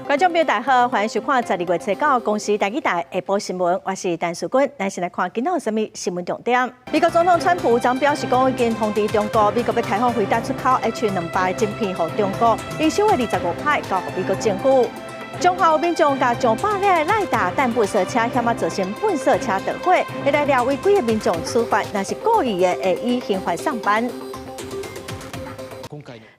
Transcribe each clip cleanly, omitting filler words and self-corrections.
观众朋友大家好，欢迎收看12月7公司台语台下晡新闻，我是陈淑君。咱先来看今天有什么新闻重点。美国总统川普将表示讲，已经通知中国，美国要开放回答出口 H200晶片给中国，以首月25派交给美国政府。中华有民众甲上百辆赖达弹布色车险造成本色车捣毁，会来了违规的民众处罚，若是故意的，会以刑罚上班。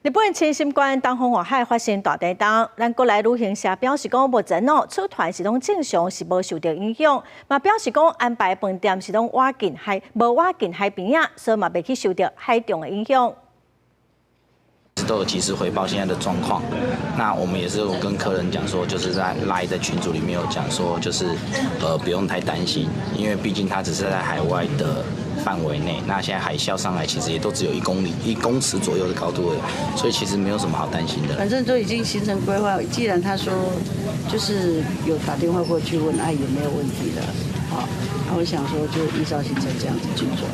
日本青森县东方外海发生大地震，咱国内旅行社表示讲，目前出团是拢正常，是无受到影响。嘛表示讲，安排饭店是拢无挖近海边啊，所以嘛袂去受到海中的影响。都有及时回报现在的状况。那我们也是有跟客人讲说，就是在 LINE 的群组里面有讲说，就是不用太担心，因为毕竟它只是在海外的范围内。那现在海啸上来，其实也都只有1公尺左右的高度而已，所以其实没有什么好担心的。反正都已经形成规划，既然他说就是有打电话过去问，也没有问题的。好，那我想说就依照行程这样子去做。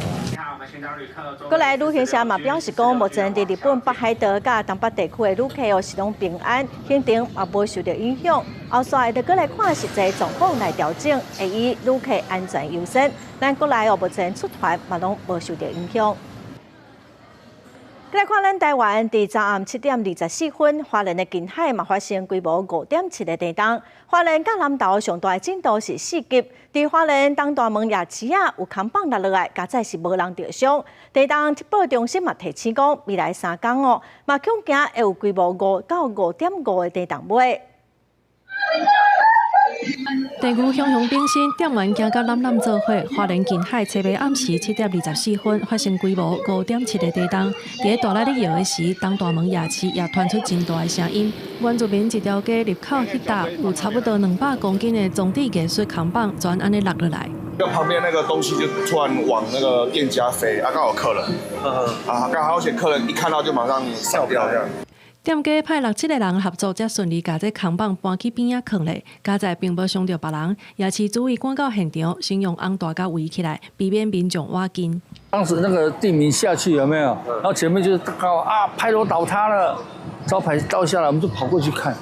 国内旅行社嘛表示讲，目前伫日本北海道甲东北地区的旅客是拢平安，行程也无受到影响。后续会过来看实际状况来调整，会以旅客安全优先。咱国内目前出团嘛拢无受到影响。来看咱台湾，伫昨暗7点24分，花莲的近海嘛发生规模5.7的地震。花莲甲南投上大的震度是4级。伫花莲东大门夜市啊，有空棒落落来，加载是无人受伤。地震预报中心嘛提醒讲，未来3天嘛恐惊会有规模5到5.5的地震尾。地区汹汹变身，点完行到南做伙，花莲近海车尾暗时7点24分发生规模5.7的地震。伫大内咧摇的时，东大门夜市也传出真大的声音。原住民一条街入口迄搭有差不多200公斤的装置艺术空棒，全安尼落落来。旁边那个东西就突然往那个店家飞，刚好有客人，刚好有些客人一看到就马上闪掉这样。店家派6、7个人合作，才顺利把这空棒搬去边仔放咧。加在并无伤到别人，也是注意赶到现场，先用红大甲围起来，避免民众挖进。当时那个地名下去有没有？然后前面就是牌楼倒塌了，招牌倒下来，我们就跑过去看，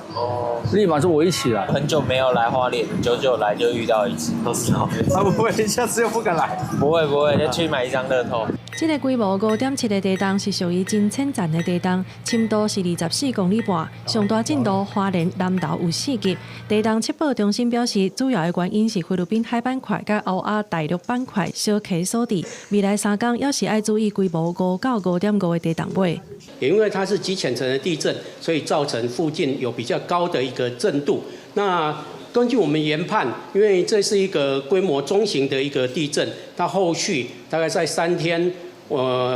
立马就围起来。很久没有来花莲，久久来就遇到一次，都是哦。他不会，下次又不敢来。不会，就去买一张乐透。这个规模5.7的地震是属于真浅层的地震，深度是24公里半，上大震度花莲南投有4级。地震预报中心表示，主要的原因是菲律宾海板块甲欧亚大陆板块小溪所致。未来3天要是要注意规模5到5.5的地震尾。也因为它是极浅层的地震，所以造成附近有比较高的一个震度。那根据我们研判，因为这是一个规模中型的一个地震，它后续大概在3天，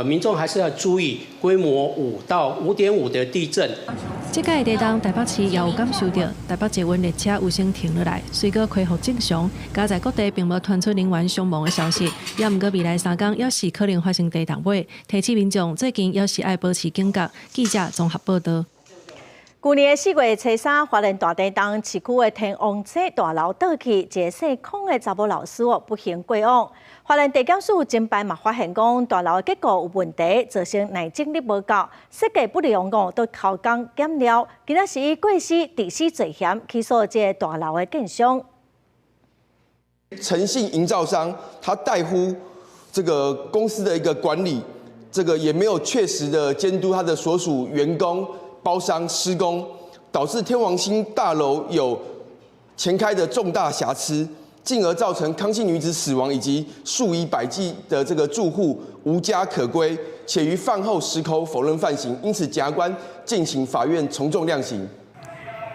民众还是要注意规模5到5.5的地震。这届地震台北市也有感受到，台北捷运列车有先停落来，随后恢复正常。加在各地并无传出人员伤亡的消息，也毋过未来3天要是可能发生地震尾，提醒民众最近要是爱保持警觉。记者综合报道。去年4月初3，花莲大地震，市区的天王寺大楼倒去，一个姓邝的查某老师不幸过往。花莲地检署侦办嘛发现讲，大楼的结构有问题，造成内整力无够，设计不良都考工检料。今仔是以过失致死罪嫌起诉这个大楼的建商。诚信营造商他怠忽这个公司的一个管理，这个也没有确实的监督他的所属员工。包商施工，导致天王星大楼有前开的重大瑕疵，进而造成康姓女子死亡以及数以百计的这个住户无家可归，且于饭后矢口否认犯行，因此检察官进行法院从重量刑。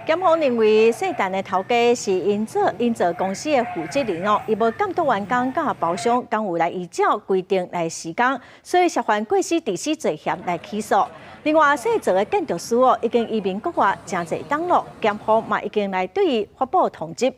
检方认为，姓陈的头家是因做公司的负责人伊无监督员工甲包商工有来依照规定来施工，所以涉犯过失致死罪嫌来起诉。另外，细则的建筑师已经移民国外真侪登录，检方嘛已经来对伊发布通缉。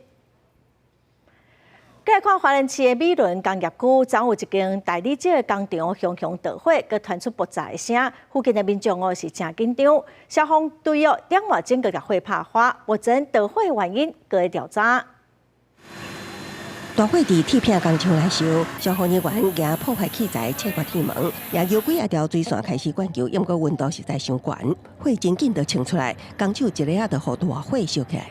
再来看花莲市的美仑工业区，昨有一间大理石工厂熊熊着火，佮传出爆炸的声，附近的民众是真紧张。消防队点外钟佮火拍花，目前着火原因佮会调查。大火伫铁片工厂内烧，消防人员拿破坏器材切割铁门，也由几条水线开始灌救，不过温度实在伤悬，火真紧就冲出来，工厂一个就互大火烧起来。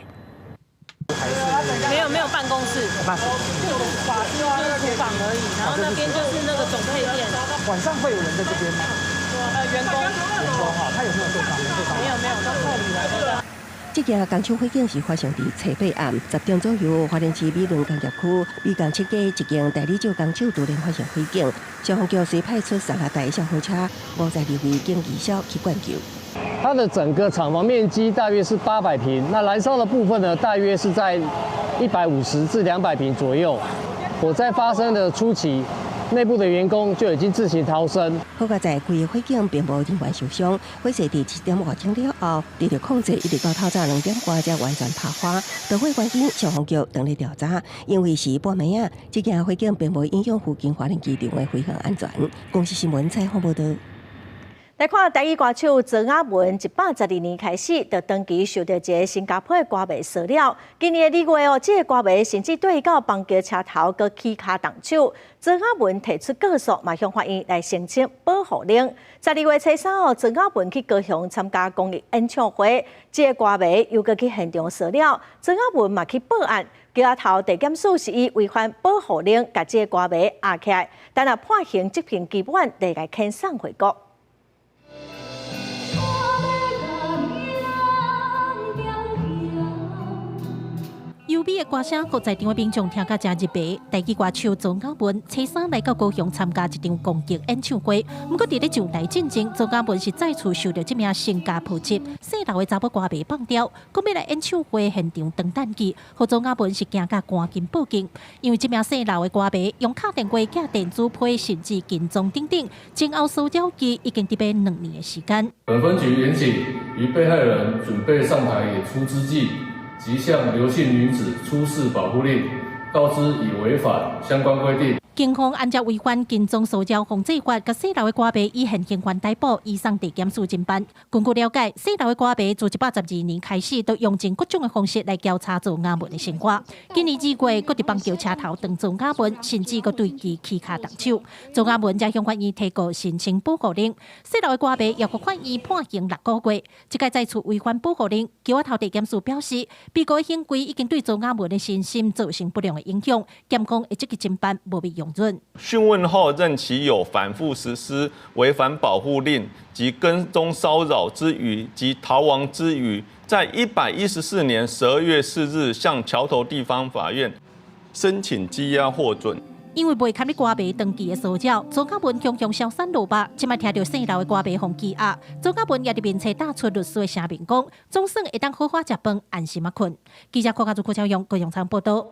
工室，就是厨房而已，然后那边就是那个总配店。晚上会有人在这边吗？员工哈，他有没有受伤？没有，都撤离了。这件工厂火警是发生在初八暗10点左右，花莲市美仑工业区美港七街一间代理酒工厂突然发生火警，消防局随派出30台消防车，52位警技消去灌救。它的整个厂房面积大约是800平，那燃烧的部分呢，大约是在150至200平左右。火灾发生的初期，内部的员工就已经自行逃生。好在规个火警并无人员受伤，火势伫7点5钟了后，得到控制，一直到透早2点多才完全拍花。大火原因，消防局当咧调查，因为是半暝啊，这件火警并无影响附近花莲机场的飞行安全。公司新闻采访报道。来看台语歌手曾雅文，112年开始就长期受到一个新加坡的歌迷骚扰。今年的2月这个歌迷甚至对到邦桥车头佮起骹动手。曾雅文提出告诉，嘛向法院来申请保护令。12月初3号，曾雅文去高雄参加公益演唱会，这个歌迷又佮去现场骚扰，曾雅文嘛去报案。桥头地检署是以违反保护令，甲这个歌迷压起来，但也判刑执行期满，得来遣送回国。优美的歌声，互在场的民众听甲真入迷。台语歌手曾雅文初3来到高雄参加一场公益演唱会，不过伫咧上台进前，曾雅文是再次受到这名新加坡籍细老的查某歌迷放刁，讲要来演唱会现场等等记，互曾雅文是惊甲赶紧报警，因为这名细老的歌迷用卡电话、寄电子批，甚至跟踪等等，前后骚扰期已经伫边2年的时间。本分局严请于被害人准备上台演出之际，即向刘姓女子出示保护令，告知已违反相关规定。警方按照违反跟踪骚扰防治法，甲细老的歌迷以现行犯逮捕，移送地检署侦办。根据了解，细老的歌迷自112年开始，都用尽各种的方式来调查曾雅文的生活。今年2月，佫伫邦桥车头等曾雅文，甚至佫对其起骹动手。曾雅文才向法院提告申请保护令。细老的歌迷要互法院判刑6个月。这个再次违反保护令，桥头地检署表示，被告的行为已经对曾雅文的身心造成不良的影响，检方会积极侦办，无被用。讯问后认其有反复实施违反保护令及跟踪骚扰之余及逃亡之余，在114年12月4日向桥头地方法院申请羁押获准。因为未堪你歌迷长期的骚扰，曾雅文常常消散落魄，即摆听到细老的歌迷互羁押，曾雅文也伫面册打出律师的声明讲，总算会当好好食饭，安心啊困。记者柯家珠、柯超勇、高永昌报道。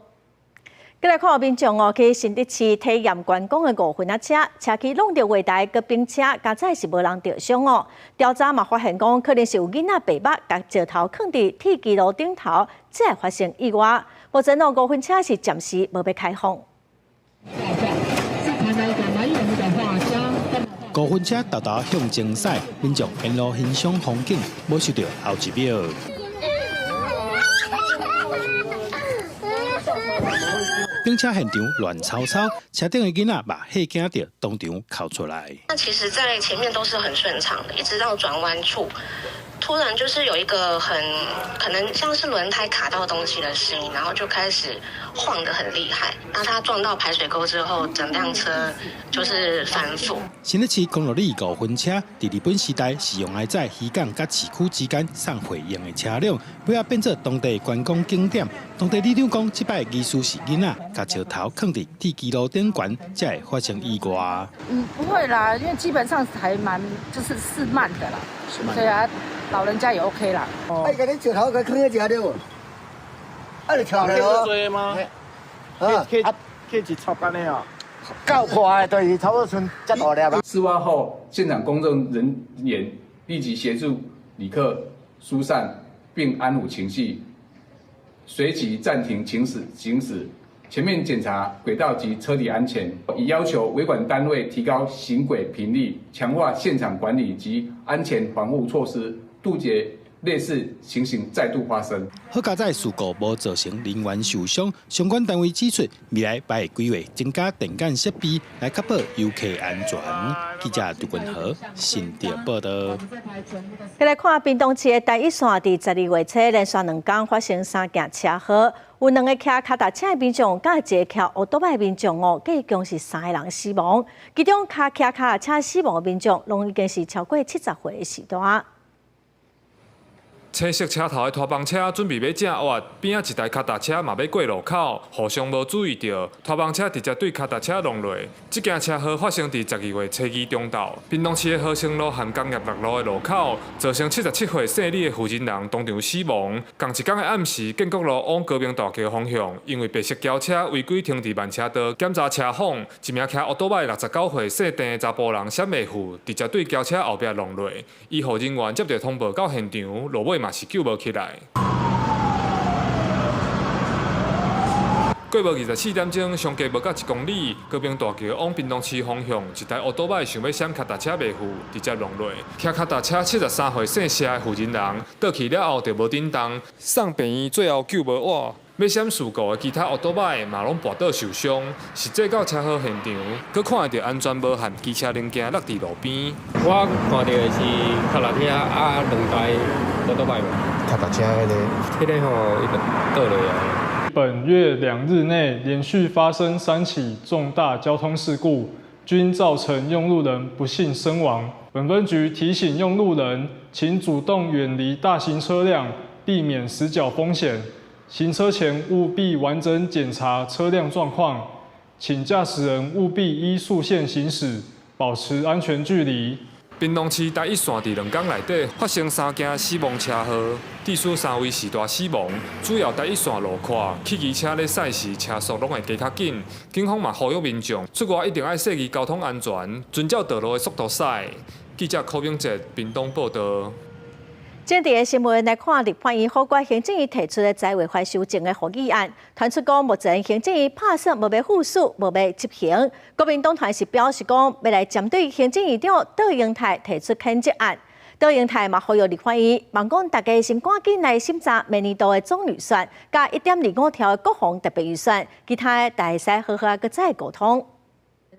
再来看民众去新竹市体验观光的5分车，车去弄到月台，佮并且加载是无人着伤哦。调查嘛发现讲，可能是有囡仔白目，甲石头放伫铁基路顶头，才会发生意外。目前5分车是暂时无被开放。5分车豆豆向前驶，民众沿路欣赏风景，没受到后一秒。并且现场乱吵吵，车顶的囡仔把吓惊到当场哭出来。那其实，在前面都是很顺畅的，一直到转弯处，突然就是有一个可能像是轮胎卡到东西的声音，然后就开始晃得很厉害。那他撞到排水沟之后，整辆车就是翻覆。新竹市公路里5分车，在日本时代是用来载渔港甲市区之间送货用的车辆，尾仔变做当地观光景点。当地里长讲，这摆的意思是囡仔甲石头放伫铁基路顶悬，才会发生意外。不会啦，因为基本上还是慢的啦。是慢的。对啊，老人家也 OK 啦。哎，给你石头给放喺遮了，啊，你跳了哦。追吗？可以去插班的哦。够快，对，差不多剩这大粒啦。事发后，现场公证人员立即协助旅客疏散，并安抚情绪，随即暂停行驶，全面检查轨道及车体安全，已要求维管单位提高行轨频率，强化现场管理及安全防护措施，杜绝类似情形再度发生。好佳在事故无造成人员受伤，相关单位指出，未来把规划增加电感设备来确保游客安全。记者杜君豪新店报道。再来看屏东市的第一线，伫12月初连续2天发生3件车祸，有2个骑脚踏车的民众，甲一个骑奥多麦的民众计共是3个人死亡，其中骑脚踏车死亡的民众，拢已经是超过70岁的时代。青色车头的拖帮车准备要正弯，边仔一台脚踏车嘛要过路口，互相无注意到，拖帮车直接对脚踏车撞落。这件车祸发生伫12月初2中昼，屏东市的和兴路和工业六路的路口，造成77岁姓李的负责人当场死亡。同一天的暗时，建国路往高明大桥方向，因为白色轿车违规停伫慢车道检查车况，一名骑奥多麦69岁姓郑的查甫人闪袂赴，直接对轿车后壁撞落。医护人员接到通报到现场，落尾嘛是救无起来。过无24点钟，相隔无到1公里，高平大桥往屏东市方向，一台奥多麦想要闪脚踏车袂赴，直接撞落。骑脚踏车73岁姓谢的负责人，倒去了后就无振动，送病院最后救无活。要闪事故的其他奥多麦嘛拢跋倒受伤，实际到车祸现场，佮看到安全无限机车零件落伫路边。我看到的是脚踏车啊，2台奥多麦。脚踏车迄个吼，伊就倒落啊。本月2日内连续发生3起重大交通事故，均造成用路人不幸身亡。本分局提醒用路人，请主动远离大型车辆，避免死角风险。行车前务必完整检查车辆状况，请驾驶人务必依速线行驶，保持安全距离。屏东市第一线伫2天内底发生3件死亡车祸，至少3位士大死亡。主要第一线路况，汽机车咧驶时车速拢会加较紧。警方嘛呼吁民众出外一定要注意交通安全，遵照道路的速度驶。记者柯炳哲，屏东报道。今日的新闻来看，立法院法官行政院提出的财委会修正的合议案，传出讲目前行政院拍摄无要复述，无要执行。国民党团是表示讲，要来针对行政院长窦英泰提出谴责案。窦英泰嘛呼吁立法院，望讲大家先赶紧来审查明年度的总预算，加1.25条的国防特别预算，其他的大使好好个再沟通。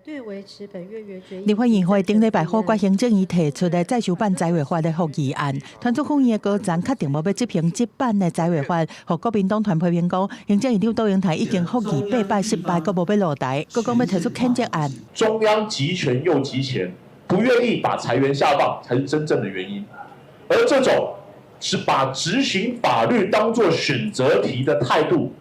对维持本月约决。立法院会顶礼拜法官行政院提出的再修版财委法的复议案，传出府院的高层确定无要执行这版的财委法，和国民党团批评讲，行政院长窦英泰已经复议8摆失败，阁无要落台，阁讲要提出谴责案。中央集权又集权，不愿意把财源下放才是真正的原因，而这种是把执行法律当作选择题的态度，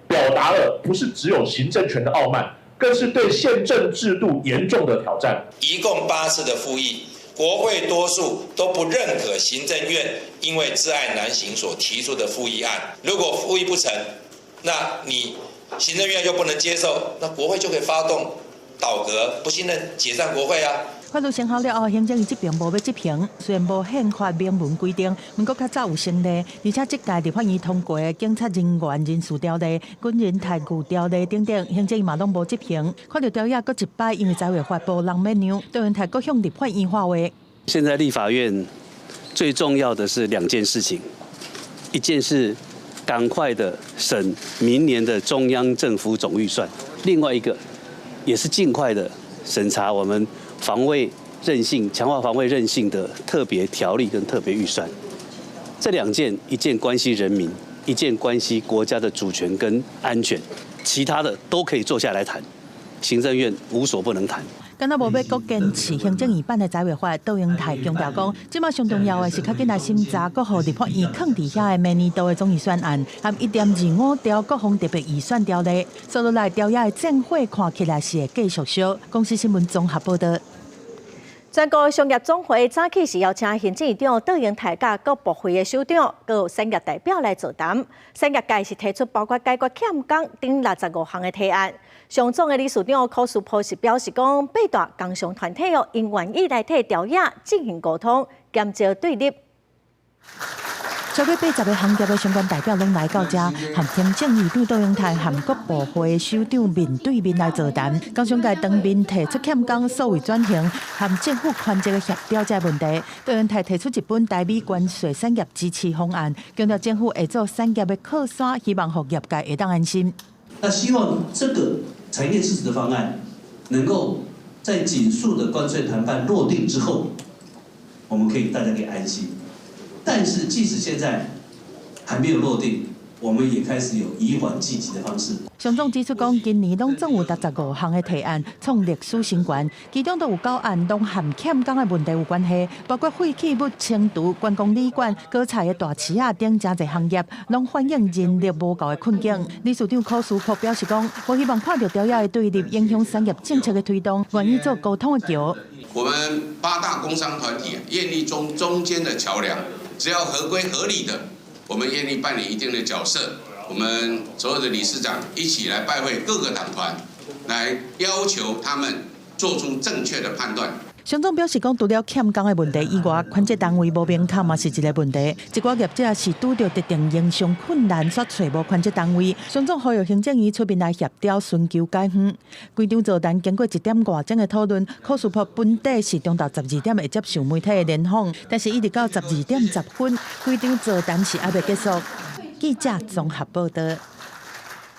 表达了不是只有行政权的傲慢。更是对宪政制度严重的挑战。一共8次的复议，国会多数都不认可行政院因为窒碍难行所提出的复议案。如果复议不成，那你行政院又不能接受，那国会就可以发动倒阁、不信任、解散国会啊。法律生效了后，行政院这边无要执行，虽然无宪法明文规定，不过较早有先例，而且这届立法院通过的警察人员人事条例、军人待遇条例等等，行政院嘛拢无执行。看到条约搁一摆，因为财委法无人免让，窦英泰搁向立法院发话。现在立法院最重要的是2件事情，一件是赶快的审明年的中央政府总预算，另外一个也是尽快的审查我们防卫韧性、强化防卫韧性的特别条例跟特别预算。这2件，一件关系人民，一件关系国家的主权跟安全，其他的都可以坐下来谈，行政院无所不能谈。敢若无要搁坚持行政院版的财委法，窦英泰强调讲，即马上重要的是较紧来审查，搁互立法院放伫遐的明年度的总预算案，含1.25条国防特别预算条例。所落来条约的战火看起来是会继续烧。公司新闻综合报道。全国商业总会早起是邀请行政院长窦英泰甲各部会的首长，佮有产业代表来座谈。产业界是提出包括解决欠工等65项的提案。上总的理事长柯树波是表示讲，8大工商团体应愿意来替条约进行沟通，减少对立。3月80个行业的相关代表拢来到这，和行政院长杜永泰、韩国部会首长面对面来座谈，工商界当面提出欠工、数位转型和政府宽节的协调这问题。杜永泰提出一本台美关税产业支持方案，强调政府会做产业的靠山，希望让业界会当安心。那希望这个产业支持的方案，能够在紧速的关税谈判落定之后，我们大家可以安心。但是即使现在还没有落定，我们也开始有以缓济急的方式。上总指出讲，今年拢总有65项的提案创历史新高，其中都有9案拢和欠工的问题有关系，包括废弃物清除、观光旅馆、割菜的大市啊等真侪行业，拢反映人力无够的困境。理事长柯书博表示讲，我希望看到调解的对立影响产业政策的推动，愿意做沟通的桥。我们8大工商团体愿意中间的桥梁，只要合规合理的，我们愿意扮演一定的角色。我们所有的理事长一起来拜会各个党团，来要求他们做出正确的判断。上总表示讲，除了欠工的问题以外，款这单位无名卡嘛是一个问题。一寡业者是拄到特定营商困难，所找无款这单位。上总呼吁行政院出面来协调，寻求解方。规场座谈经过1点多钟的讨论，柯书博本底是中到12点会接受媒体的联访，但是一直到12点10分，规场座谈是还未结束。记者综合报道。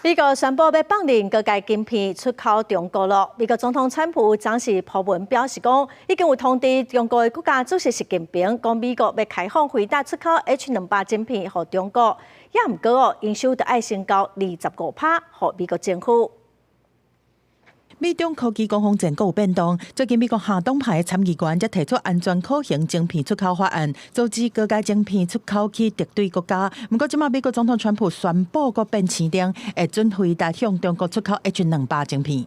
美国宣布要放任各界晶片出口中国了。美国总统川普当时发文表示讲，已经有通知中国的国家主席习近平，讲美国要开放回答出口 H200 晶片予中国，也毋过营收就要升到25%，予美国政府。美中科技攻防战各有变动，最近美国下党派的参议员则提出安全可行晶片出口法案，阻止各界晶片出口去敌对国家。不过，即马美国总统川普宣布，搁变青灯，会准回答向中国出口 H200 晶片。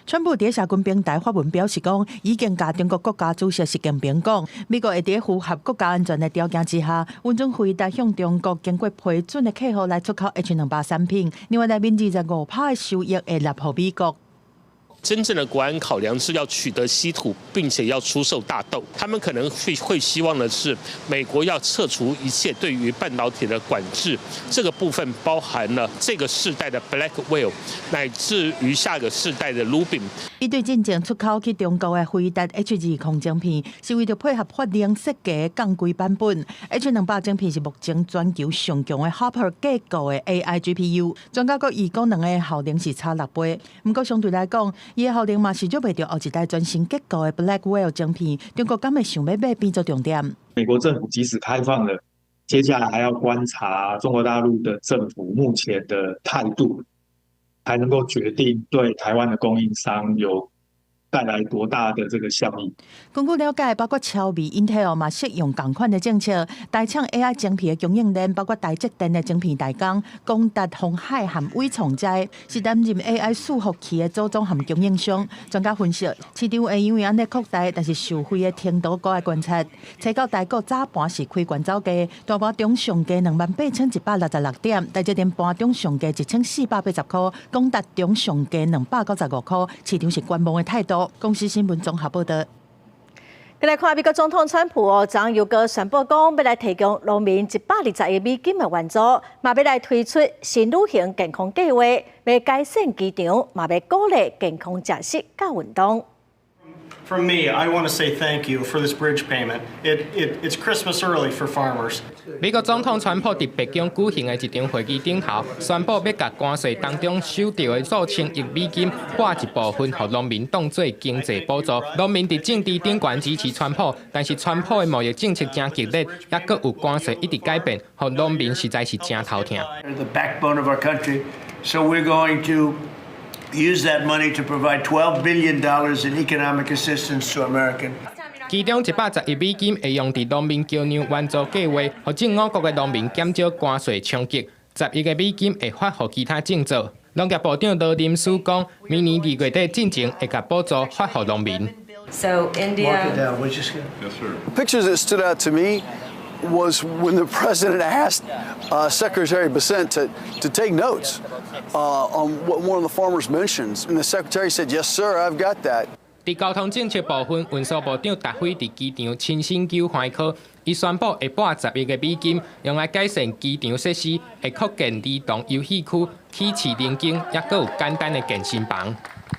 川普伫社群平台发文表示讲，已经甲中国国家主席习近平讲，美国会伫符合国家安全的条件之下，允准回答向中国经过批准的客户来出口 H200 产品。另外，内面25%的收益会纳予美国。真正的国安考量是要取得稀土，并且要出售大豆。他们可能会希望的是，美国要撤除一切对于半导体的管制。这个部分包含了这个世代的 Blackwell， 乃至于下个世代的 Rubin。伊对进前出口去中国的回答 H200 晶片，是为了配合法令设计的降规版本。H200 晶片是目前全球上强的 Hopper 架构的 AI GPU。专家阁预估两个效能是差6倍。不过相对来讲，伊的效能嘛是做袂到后一代全新结构的 Blackwell 晶片，中国敢会想要买变做重点？美国政府即使开放了，接下来还要观察中国大陆的政府目前的态度，才能够决定对台湾的供应商有带来多大的这个效益。根据了解，包括超微、Intel 嘛适用同款的政策，台厂 AI 晶片的供应链，包括台积电的晶片代工、光达、鸿海和伟创斋，是担任 AI 伺服器的组装和供应商。专家分析，市场会因为安尼扩大，但是受惠的程度搁要观察。采购台股早盘是开悬走低，大盘中上价28,166点，台积电盘中上价1,480块，光达中上价295块，市场是观望的态度。公司新闻综合报道。再来看美国总统川普昨又个宣布讲，要来提供农民120亿美金的援助，嘛要来推出新旅行健康计划，要改善机场，嘛要鼓励健康食食甲运动。From me, I want to say thank you for this bridge payment. It's Christmas early for farmers. 美国总统川普伫北京举行的一场会议顶头，宣布要甲关税当中收到的数千亿美金拨一部分，予农民当作经济补助。农民伫政治顶悬支持川普，但是川普的贸易政策真激烈，也阁有关税一直改变，予农民实在是真头痛。The backbone of our country, so we're going to use that money to provide $12 billion in economic assistance to Americans. 其中110亿美金会用伫农民桥梁援助计划，予正5国的农民减少关税冲击；10亿美金会发予其他政策。农业部长罗林斯讲，明年2月底进前会甲补助发予农民。So India. Yes, sir. Pictures that stood out to me was when the president asked Secretary Bessent to take notes on what one of the farmers mentions, and the secretary said, "Yes, sir, I've got that." 伫交通政策部分，运输部长达辉伫机场亲身救怀科，伊宣布会拨10亿美金，用来改善机场设施，会扩建儿童游戏区、起市灵经，也佫有简单的健身房。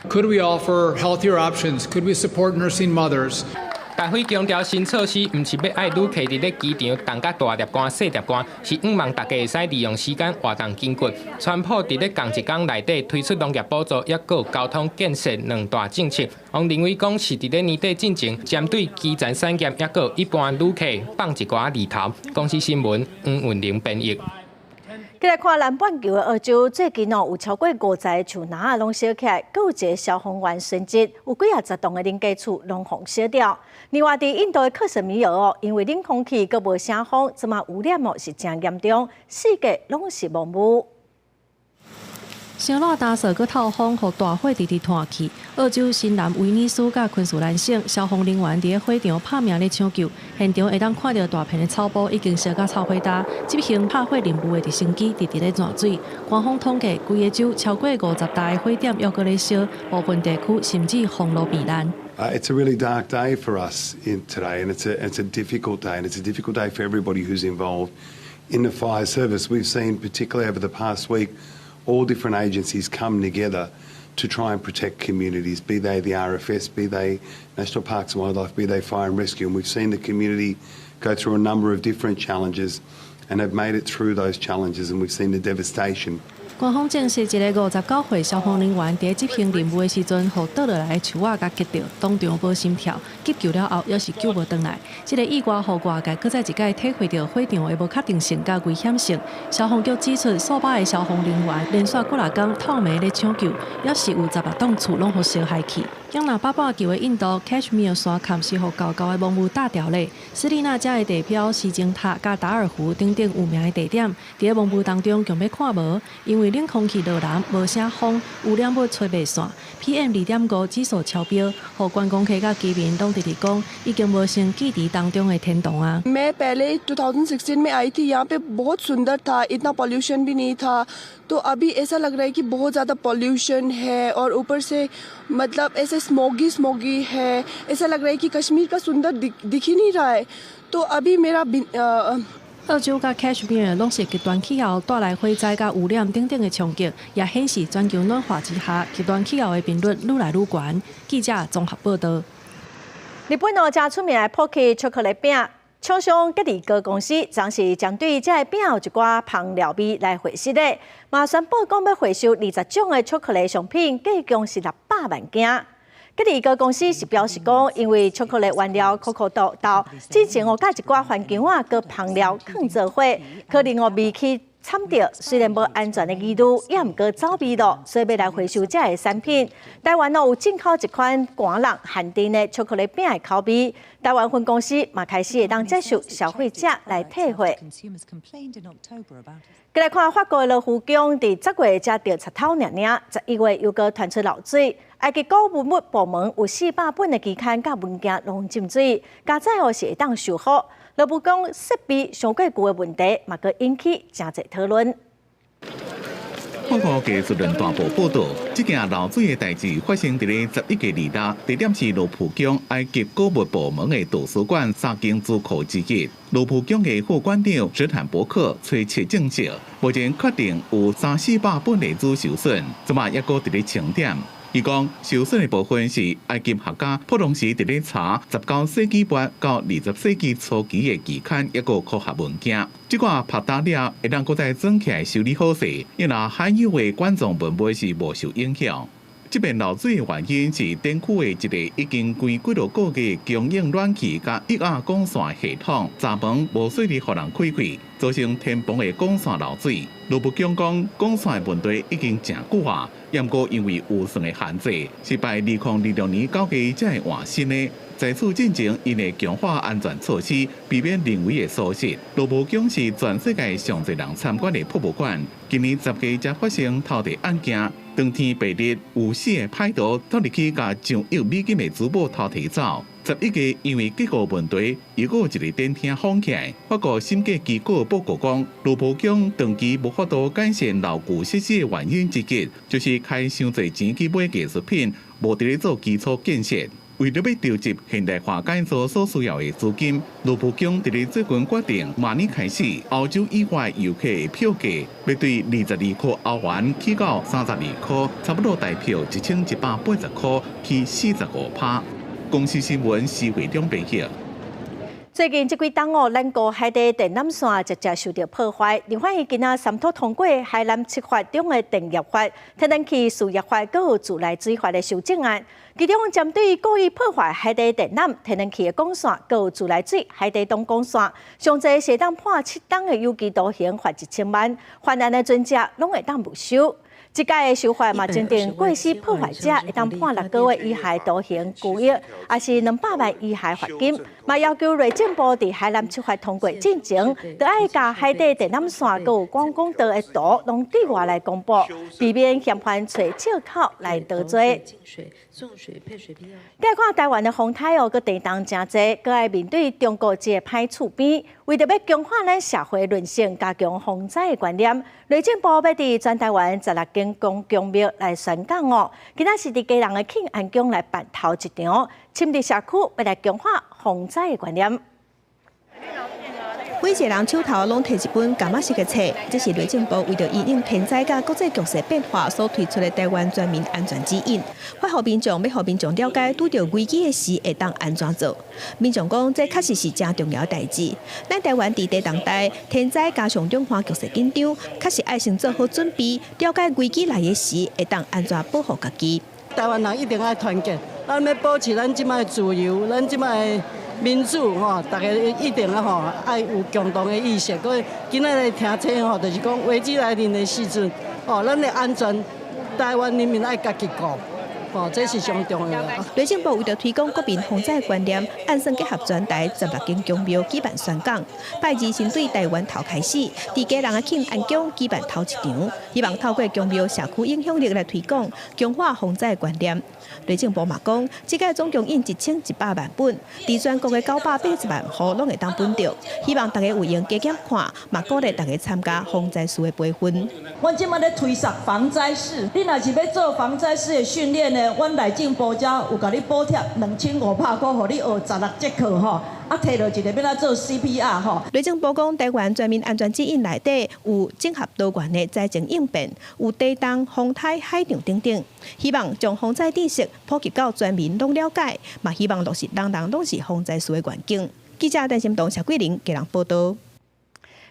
Could we offer healthier options? Could we support nursing mothers? 大会强调，新措施唔是要爱旅客伫咧机场动甲大碟竿、小碟竿，是希望大家会使利用时间活动筋骨。川普伫咧同一天内底推出农业补助，也佫有交通建设2大政策。王林伟讲是伫咧年底进前，针对基层产业，也佫有一般旅客放一寡利头。公司新闻黄云玲编译。再来看南半球的澳洲，最近有超过50个树林拢烧起来，佫有一个消防员殉职，有几10栋的人家厝拢风烧掉。另外，伫印度的克什米尔因为冷空气佫无啥风，即马污染是真严重，四界拢是雾雾。烧热打扫佮透风，互大火直直炭去。澳洲新南威尼斯甲昆士兰省消防人员伫咧火场拍命咧抢救，现场会当看到大片的草布已经烧到臭灰焦，执行拍火任务的直升机直直咧转水。官方统计，规个州超过50大火点又搁咧烧，部分地区甚至封路避难。It's a really dark day for us today, and it's a difficult day, and it's a difficult day for everybody who's involved in the fire service. We've seen, particularly over the past week, all different agencies come together to try and protect communities, be they the RFS, be they National Parks and Wildlife, be they Fire and Rescue. And we've seen the community go through a number of different challenges and have made it through those challenges, and we've seen the devastation. 官方证实，一个59岁消防人员伫执行任务的时阵，互倒落来的树仔甲击到，当场无心跳，急救了后，也是救无回来。这个意外，互外界搁再一届体会到火场的无确定性甲危险性。消防局指出，数百个消防人员连续几6天透暝咧抢救，也是有16栋厝拢互烧害去。养那8半球的印度 Kashmir 山坎是互高高的雾雾大掉咧。斯里那遮的地标西京塔甲达尔湖等等有名的地点，伫咧雾雾当中强要看无，因为冷空气热南，无啥风，污染物吹袂散 ，PM2.5指数超标，互观光客甲居民拢直直讲，已经无成记忆当中的天堂啊。मैं पहले 2016 में आई थी यहाँ पे बहुत सुंदर था इतना पॉल्यूशन भी नहीं था तो अभी ऐसा लग रहा है कि बहुत ज़्यादा पॉल्यूशन है और ऊपर से मतलब ऐसे स्मोगी है ऐसा लग रहा है कि कश्मीर का सुंदर दिख ही नहीं रहा है तो अभी मेरा 澳洲甲 Kashmir 拢是极端气候带来火灾甲污染等等的冲击，也显示全球暖化之下，极端气候的频率愈来愈悬。记者综合报道。日本有真出名的 Pocky 巧克力饼，厂商吉利哥公司暂时针对这个饼有一寡香料味来回收的，嘛宣布讲要回收20种的巧克力商品，计共是600万件。吉利哥公司是表示讲，因为巧克力原料可可豆之前甲一寡番茄啊、佮香料放做伙，可能味气惨着，虽然无安全的疑虑，也毋过走味道，所以要来回收这个产品。台湾有进口一款寒冷限定的巧克力饼的口味，台湾分公司嘛开始会当接受消费者来退货。再来看法国的罗浮宫，伫10月才着插头11月又搁传出漏水。埃及古文物部门有400本的期刊甲文件拢浸水，加载是会当修复。罗浮宫设备上过旧的问题，嘛搁引起真侪讨论。法国技术人大报报道，这件漏水的代志发生伫咧11月26日，地点是罗浮宫埃及古物部门的图书馆3间资库之一。罗浮宫的副馆长史坦伯克吹切证实，目前确定有300-400本的资受损，即马也搁伫咧清点。伊讲，受损的部分是埃及学家普通时伫咧查19世纪末到20世纪初期的期刊，一个科学文件。这个拍打了会当搁再整起来修理好势，因为罕有的管状文物是无受影响。这边漏水的原因是电区的一个已经关几落个月供应暖气甲液压管线系统闸门无顺利互人开开，造成天棚的管线漏水。罗布强讲，管线的问题已经真久啊，也毋过因为预算的限制，是在2026年9月才会换新的。在此进前，因会强化安全措施，避免人为的疏失。罗布强是全世界上侪人参观的博物馆，今年10月才发生偷地案件。当天白日，有4个歹徒偷入去，甲上1亿美金的珠宝偷提走。11月因为结构问题，又有一个电梯封起来。法国审计机构报告讲，罗浮宫长期无法度改善牢固设施的原因之一，就是开伤侪钱去买艺术品，无伫咧做基础建设。为了要筹集现代化改造所需要的资金，罗浦江伫咧最近决定，明年开始，欧洲以外游客的票价要对22块欧元起到32块，差不多大票1180块起45%。公司新闻施会长报道。最近这几档咱国海底电缆线直接受到破坏，另外今仔三读通过海南7法中的电业法、天然气事业法，还有自来水法的修正案。其中针对故意破坏海底电缆、天然气的管线，还有自来水、海底东管线，上侪是当判7档的有期徒刑，罚1000万。犯案的准则拢会当没收。这届的修法嘛，针对过失破坏者会当判6个月以下徒刑、拘役，也是200万以下罚金。嘛要求内政部伫海南7法通过进前，就爱甲海底电缆线佮有广广道的图，拢对外来公布，避免嫌犯找借口来得罪。再看台湾的风台个地动真济，佮爱面对中国这个歹厝边，为着要强化咱社会韧性，加强防灾的观念，内政部要伫全台湾16间公共庙来宣讲今仔是伫家人的庆安宫来办头一场，深入社区要来强化防灾的观念。每一个人手头拢摕一本感觉式的册，这是内政部为着因应天灾甲国际局势变化所推出的台湾全民安全指引，要互民众了解拄着危机的时会当安怎做。民众讲，这确实是真重要的代志。咱台湾伫地动代天灾加上两岸局势紧张，确实爱先做好准备，了解危机来的时会当安怎保护家己。台湾人一定要团结，咱要保持咱即摆自由，咱即摆民主大家一定爱有共同的意识。各位今仔日听册就是讲危机来临的时阵咱的安全，台湾人民爱家己顾。这是上重要的。内政部为了推广国民防灾观念，按算结合全台16间公庙举办宣讲，拜二先对台湾头开始，伫家人的庆安宫举办头一场，希望透过公庙社区影响力来推广，强化防灾观念。内政部嘛讲，这届总共印1100万本，伫全国的980万户拢会当分到，希望大家有用加减看，嘛鼓励大家参加防灾师的培训。我即摆咧推广防灾师，你若是要做防灾师的训练呢，阮内政部遮有甲你补贴2500块，互你学16节课摕落一个要做 CPR 内政部讲，台湾全民安全指引内底有整合多元的灾情应变，有地动、风台、海洋等等，希望将防灾知识普及到全民拢了解，嘛希望落实人人拢是防灾师的愿景。记者陈心东、谢桂玲给人报道。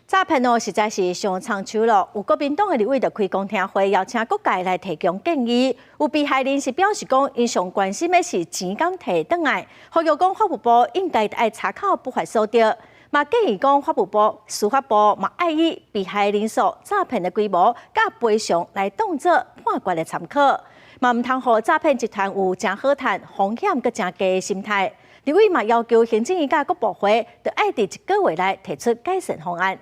诈骗实在是上长手了，有国民党的立委就开公听会，邀请各界来提供建议。有被害人是表示讲，因上关心的是钱敢摕倒来，呼吁讲法务部应该爱查考不法所得。嘛建议讲法务部、司法部嘛爱以被害人数、诈骗的规模、甲赔偿来当作判决的参考。嘛唔通互诈骗集团有真好赚、风险佮真低的心态。立委嘛要求行政院甲各部会，就爱伫1个月内提出改善方案。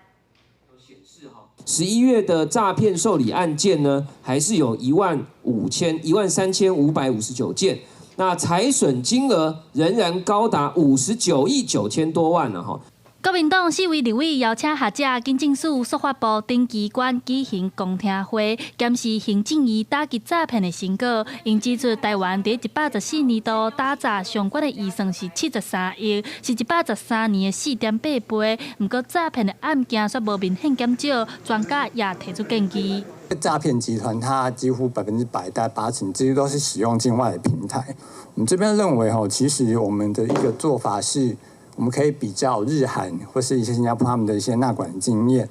11月的诈骗受理案件呢，还是有13559件，那财损金额仍然高达59亿9千多万了哈。国民党4位立委邀请学者、警政署、司法部等机关举行公听会，检视行政院打击诈骗的成果。因指出，台湾在114年度打诈上悬的预算是73亿，是113年的4.8倍。不过，诈骗的案件却无明显减少，专家也提出建议。诈骗集团它几乎100%，大概80%，几乎都是使用境外的平台。我们这边认为其实我们的一个做法是，我们可以比较日韩或是一些新加坡他们的一些纳管经验，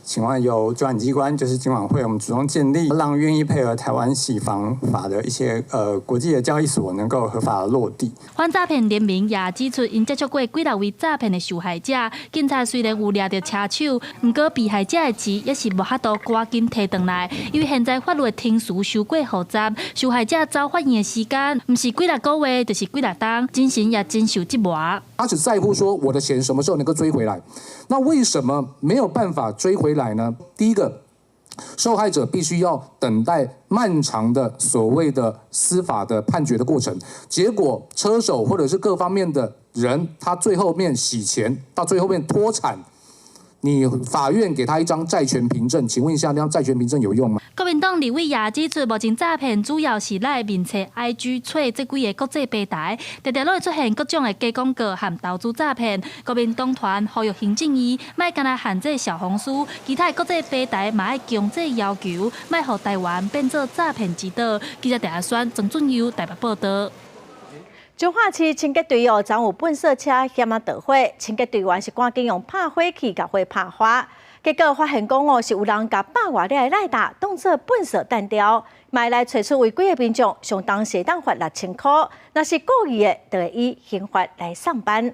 请问由主管机关就是金管会，我们主动建立，让愿意配合台湾洗房法的一些国际的交易所能够合法的落地。反诈骗联盟也指出，因接触过几位诈骗的受害者，警察虽然有抓到车手，不过被害者的钱也是无法度赶紧摕回来，因为现在法律的程序太过复杂，受害者找法院的时间不是几个月，就是几冬，精神也真受折磨。他只在乎说我的钱什么时候能够追回来，那为什么没有办法追回来呢？第一个，受害者必须要等待漫长的所谓的司法的判决的过程，结果车手或者是各方面的人，他最后面洗钱，到最后面脱产，你法院给他一张债权凭证，请问一下，那张债权凭证有用吗？国民党立委也指出，目前诈骗主要是来面册 IG 找这几个国际平台，常常会出现各种的假广告和投资诈骗。国民党团呼吁行政院，莫干那限制小红书，其他国际平台嘛要强制要求，莫让台湾变做诈骗之岛。记者陈阿轩、曾俊佑台北报道。彰化市清洁队昨有粪扫车险啊导火，清洁队员是赶紧用拍火器甲火拍花，结果发现讲是有人甲100外粒赖达当作粪扫弹条，卖来找出违规的民众，相当是当罚6000块，若是故意的，就会以刑罚来上班。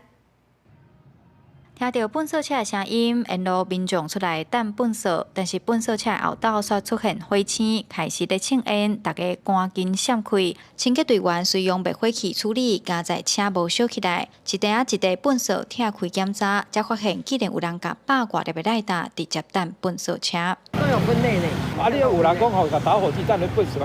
听到粪扫车的声音，沿路民众出来等粪扫，但是粪扫车后道却出现火星，开始咧庆烟，大家赶紧闪开。清洁队员随用灭火器处理，加在车无烧起来，一地一地粪扫拆开检查，才发现竟然有人甲100外粒的赖达直接等粪扫车。都有分类呢。啊，你有人讲吼，把打火机站在粪扫，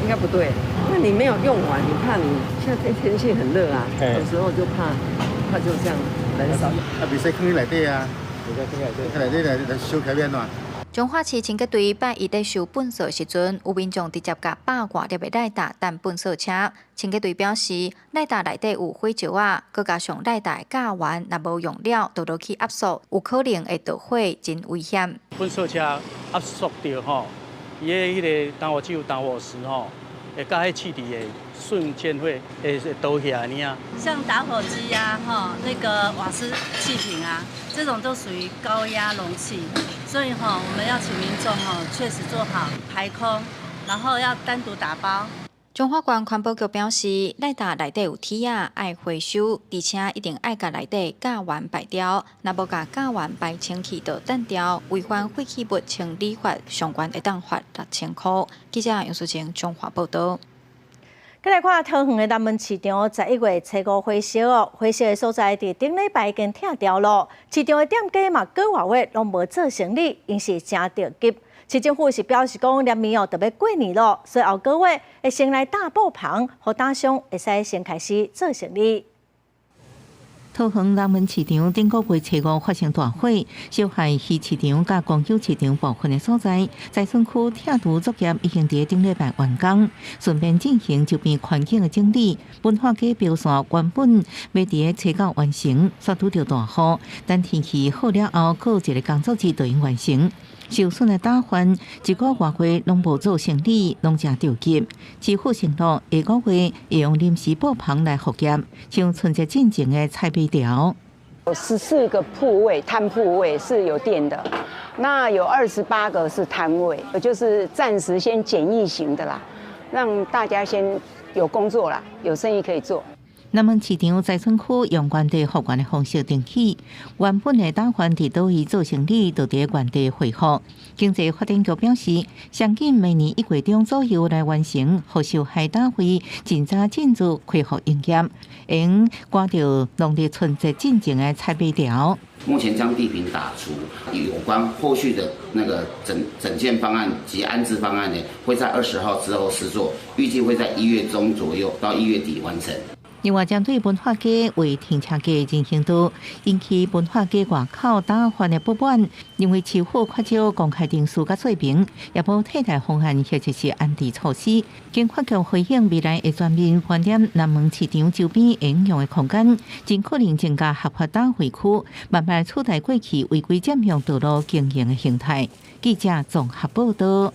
应该不对。那你没有用完，你怕你现在天气很热啊，有时候就怕就这样。啊，袂使放喺内底啊，袂使放喺内底来烧起面暖。彰化市清洁队拜一在收粪扫时阵，有民众直接甲100外粒的赖达等粪扫车。清洁队表示，赖达内底有火石啊，佮加上赖达架完若无用了，倒落去压缩，有可能会着火，真危险。粪扫车压缩着吼，伊的迄个打火机有打火石吼。会甲迄气体会瞬间会倒起来呢。像打火机啊，那个瓦斯气瓶啊，这种都属于高压容器，所以我们要请民众确实做好排空，然后要单独打包。彰化县环保局表示，赖达内底有铁啊，爱回收，而且一定爱甲内底架完排掉。若无甲架完排清气就单掉，违反废弃物清理法，相关会当罚6000块。记者杨淑晴彰化报道。再来看桃园的南门市场，11月初5火烧火烧的所在伫顶礼拜已经拆掉了，市场的店家嘛，过外月拢无做生意，因是真着急。市政府是表示讲，连面就要过年了，所以后个月会先来大布棚，互大商会使先开始做生意。桃园南门市场顶个月初5发生大火，烧害鱼市场甲公有市场部分的所在，在村区拆除作业已经伫顶礼拜完工，顺便进行周边环境的整理。文化街标线原本要伫初9完成，却拄着大雨，等天气好了后，过一个工作日就应完成。受损的打翻，一个外月拢无做生理，拢真着急。支付承诺下个月会用临时布棚来复业，像春节进前的菜尾条。有14个铺位，摊铺位是有店的，那有28个是摊位，就是暂时先简易型的啦，让大家先有工作啦，有生意可以做。南门市场在村区用原地复原的方式重启，原本的打算伫倒位做生意，就伫原地恢复。经济发展局表示，相信明年1月中左右来完成，互受害单位尽早进入恢复营业，应赶到农历春节进前的菜尾条。目前将地坪打除，有关后续的那个整建方案及安置方案呢，会在20号之后施作，预计会在1月中左右到1月底完成。另外，针对文化街为停车街进行度，引起文化街外口打翻的不满，因为市府缺少公开定数甲说明，也无替代方案或者是安置措施。经发局回应，未来会全面盘点南门市场周边应用的空间，尽可能增加合法打回区，慢慢取代过去违规占用道路经营的形态。记者综合报道。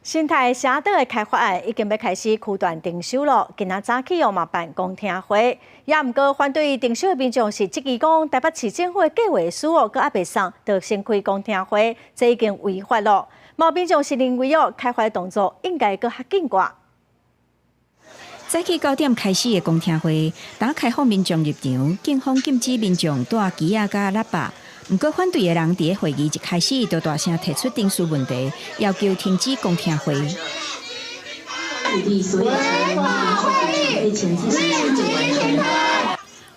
新泰社岛的开发案已经要开始区段定收了，今仔早起嘛办公听会，也毋过反对定收的民众是质疑讲，台北市政府的计划书阁还未送，就先开公听会，这已经违法了。毛民众是认为开发的动作应该阁较紧寡。早起9点开始的公听会，打开放民众入场，警方禁止民众带旗仔甲喇叭。不过，反对的人伫会议一开始就大声提出定数问题，要求停止公听会。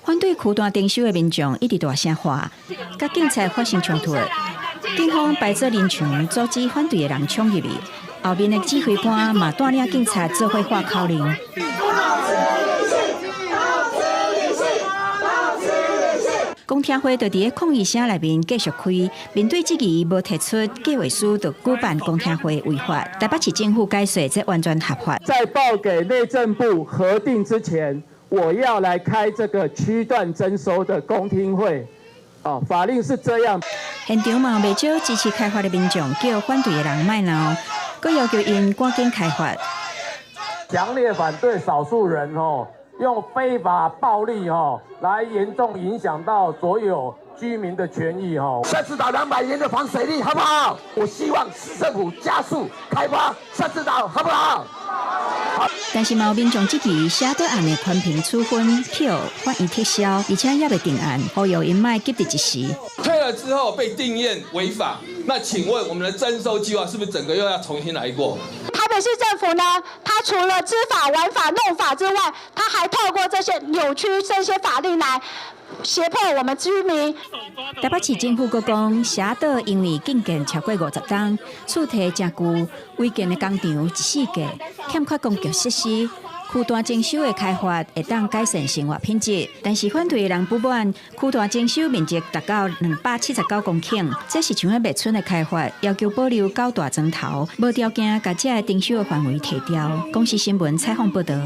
反对区段定收的民众一直大声喊，甲警察发生冲突，警方摆做人墙阻止反对的人冲入去，后面的指挥官嘛带领警察做伙喊口令。公听会就伫咧抗议声内面继续开，面对质疑无提出计划书就举办公听会违法，台北市政府解释这完全合法。在报给内政部核定之前，我要来开这个区段征收的公听会。法令是这样。现场嘛未少支持开发的民众叫反对的人卖闹，佮要求因赶紧开发。强烈反对少数人用非法暴力来严重影响到所有居民的权益设置岛200年的防水利好不好？我希望市政府加速开发设置岛好不好？但是有民众质疑写对案的宽评处分票反而撤销，而且也未定案，呼吁因卖急伫一时。退了之后被定验违法，那请问我们的征收计划是不是整个又要重新来过？台北市政府呢，它除了知法、玩法、弄法之外，它还透过这些扭曲这些法令来胁迫我们居民。台北市政府阁讲，写岛因为建建超过50天，厝体真旧，违建的工厂一世纪，欠缺公共设施。区段征收的开发会当改善生活品质，但是反对的人不满，区段征收面积达到279公顷，这是像喺灭村的开发，要求保留9大砖头，无条件把这个征收的范围提掉。公视新闻采访报道。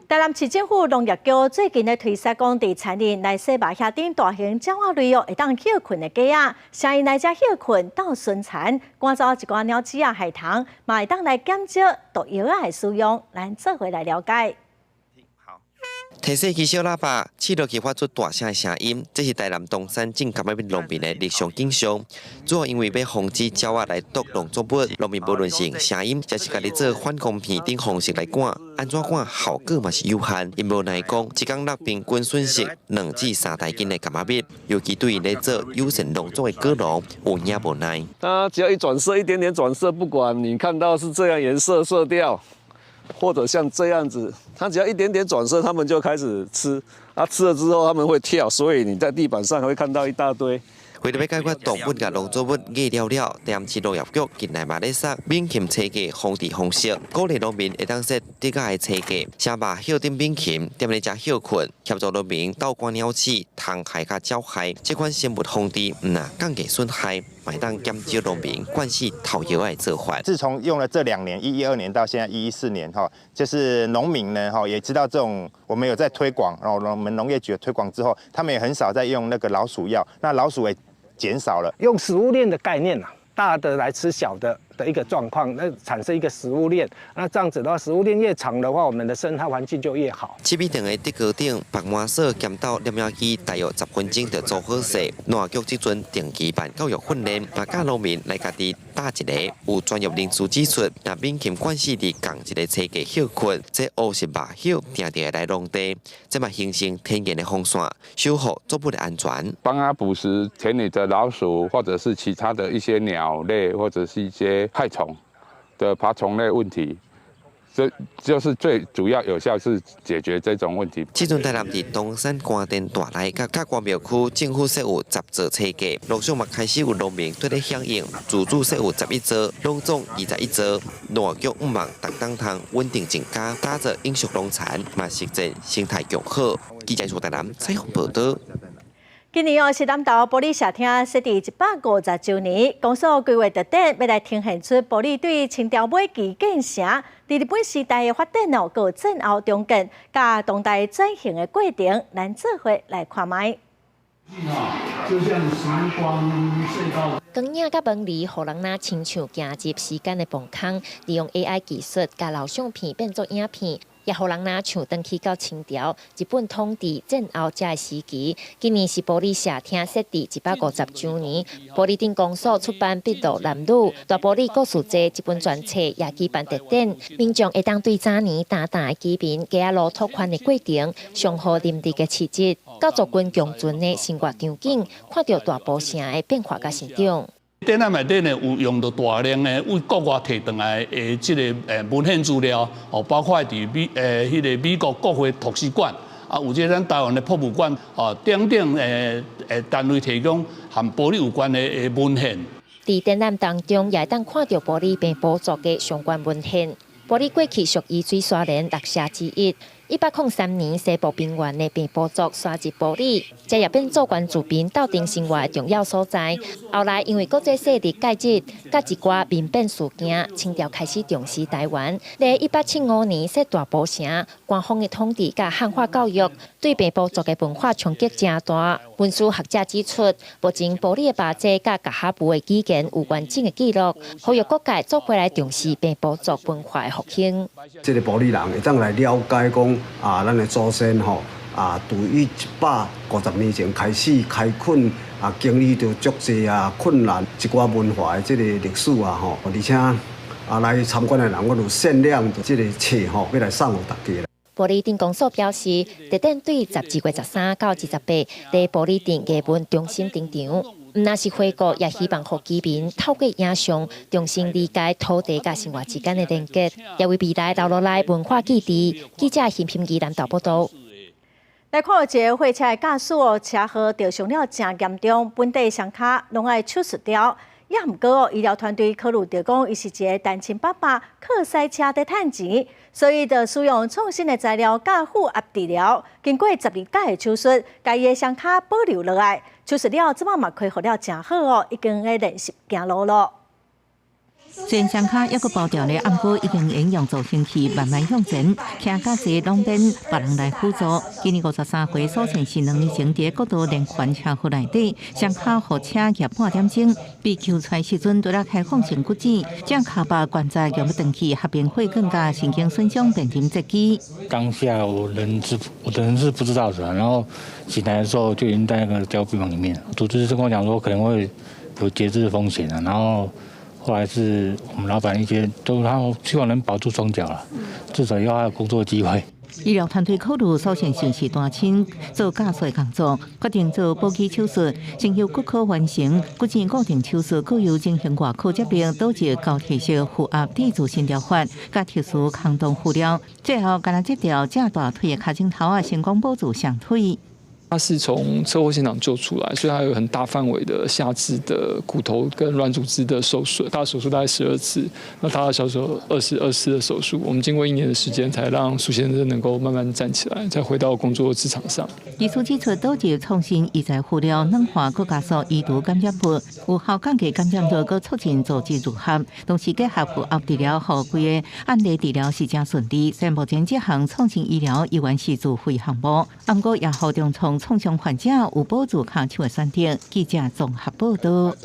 台南市政府农业局最近咧推示讲，伫田里来洗肉遐顶大型鸟仔类会当休困的鸡仔，声音来遮休困到孙残，赶走一寡鸟鼠仔害虫，嘛会当来减少毒药仔的使用。咱做回来了解。提示机小喇叭，试落去发出大声的声音，这是台南东山镇甲尾农民的日常景象。主要因为要防止鸟仔来毒农作物，农民无论是用声音，还是家己做反光片等方式来赶，安怎赶效果嘛是有限。因无奈讲，一工落平均损失2至3台斤的柑仔蜜，尤其对于咧做有线农作的果农有影无奈。它只要一转色，一点点转色，不管你看到是这样颜色色调。或者像这样子，它只要一点点转色，它们就开始吃。吃了之后，它们会跳，所以你在地板上还会看到一大堆。为了要解决动物甲农作物饿了，台南市农业局近来嘛咧设免禽车价防治方式，鼓励农民会当设低价的车价，先把休顶免禽，踮咧遮休困，协助农民倒赶鸟鼠、虫害甲鸟害，这款生物防治唔呐降低损害。买当减少农民惯系讨药的做法。自从用了这2年，112年到现在114年就是农民呢也知道这种我们有在推广，然后我们农业局的推广之后，他们也很少在用那个老鼠药，那老鼠也减少了。用食物链的概念大的来吃小的一个状况，那产生一个食物链。那这样子的话，食物链越长的话，我们的生态环境就越好。7米长的地高顶白麻索减到黏牙机，大约10分钟就做好势。农业局即阵定期办教育训练，把教农民来家己搭一个有专业人士指出，那免禽惯势伫共一个车价休困，这乌是肉朽定定来农地，这嘛形成天然的风扇，守护作物的安全。帮它捕食田里的老鼠，或者是其他的一些鸟类，或者是一些害虫的爬虫类问题，这就是最主要有效是解决这种问题。即阵台南伫东山官店大内甲甲关庙区政府设有10座车架，陆续嘛开始有农民对咧响应，自主设有11座，农总21座。农业局毋望逐工通稳定增加，打造永续农产，嘛实践生态共好。记者从台南采访报道。今年是南投玻璃社厅设立150周年，公所规划特展要来呈现出玻璃对清朝末期建成、伫日本时代的发展有战后重建、甲当代转型的过程，咱做伙来看卖。就像时光隧道。光影甲纹理，互人若亲像行入时间的棚空，利用 AI 技术，甲老相片变作影片。也互人若像回去到清朝日本统治战后这个时期。今年是玻璃社厅设立150周年，玻璃顶公所出版《笔录男女》大玻璃故事集这本专册也举办特展，民众会当对早年大的居民家路拓宽的过程，上好林地的气质，到族群共存的生活场景，看到大埔城的变化甲成长。展览内底呢有用到大量的为国外摕回来的这个文献资料，包括伫美国国会图书馆有这咱台湾的博物馆等等单位提供和玻璃有关的文献。伫展览当中，也当看到玻璃被捕捉的相关文献。玻璃过去属于水沙连6社之一， 1803年西部平原的平埔族刷入埔里，这也变做原住民斗阵生活的重要所在。后来因为国际势力介入，甲一寡民变事件，清朝开始重视台湾。在1875年设大埔城，官方的统治甲汉化教育，对平埔族的文化冲击真大。文书学者指出，目前埔里的巴济甲甲哈布的语言有完整的记录，呼吁各界做回来重视平埔族文化的复兴。这个埔里人会当来了解讲咱的祖先对于150年前开始开垦经历着足济困难，一寡文化的这个历史而且来参观的人，我有限量的这个册要来送给大家。埔里镇公所表示，特定对12月13到28在埔里镇艺文中心登场。若是回顾，也希望让居民透过影像，重新理解土地甲生活之间的连结，也为未来留落来文化记忆。记者邢平仪南投报道。来看一个货车的驾驶车祸受伤了真严重，本地双脚拢要手术掉。也毋过医疗团队考虑到讲，伊是一个单亲爸爸，靠赛车在赚钱，所以就使用创新的材料加负压治疗。经过12届的手术，家己的双脚保留落来。手术了，即马嘛恢复了真好哦，已经在练习行路了。虽然双脚抑阁包掉咧，毋过已经应用助行器慢慢向前，骑驾驶拢等别人来辅助。今年53岁所前是2年前伫国道连环车祸内底，双脚互车夹半点钟，被救出来时阵拄了开放性骨折，将脚把关节用要断去，合并会更加神经损伤，变成截肢。当下我的人是不知道的，然后醒来的时候就已经在那个交病房里面，主治医生跟我讲说可能会有截肢的风险啊，然后。后来是我们老板一些都，然后希望能保住双脚了，至少要有工作机会。医疗团队考虑所幸是单亲做驾驶工作，决定做保肌手术，先由骨科完成骨质固定手术，各有进行外科接病，导致高体式负压地柱性疗法，加特殊抗冻敷料，最后干接掉正大腿的脚趾头成功保住上腿。他是从车祸现场救出来，所以他有很大范围的下肢的骨头跟软组织的受损，他的手术大概12次，那他的小手22次的手术，我们经过1年的时间，才让苏先生能够慢慢站起来，再回到工作职场上。技术指出，导致创新医材护疗软化各加速医毒感染物，有效降低感染率，佮促进组织愈合，同时结合负压治疗和规个案例治疗是真顺利。虽然目前这项创新医疗依然是自费项目，不过也好中从创伤患者有保住骹手的选择。记者综合报道。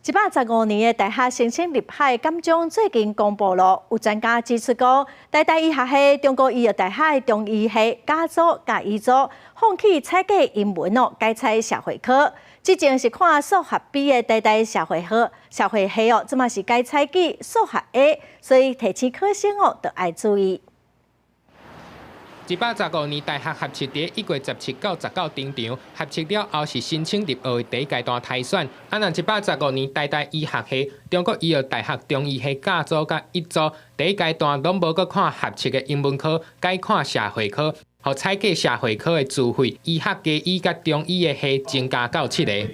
115年的大学申请入海奖章最近公布了，有专家指出讲，台大医学系、中国医药大学的中医系甲组甲医组放弃采计英文改采社会科。之前是看数学 B 的台大社会系即嘛是改采记数学 A， 所以提前考生就要注意。115年大学合测伫1月17到19登场，合测了后是申请入学的第一阶段筛选。若115年台大医学系、中国医药大学中医系甲组甲医组第一阶段拢无搁看合测的英文科，改看社会科，互采计社会科的自费医学加医甲中医的系增加到7个。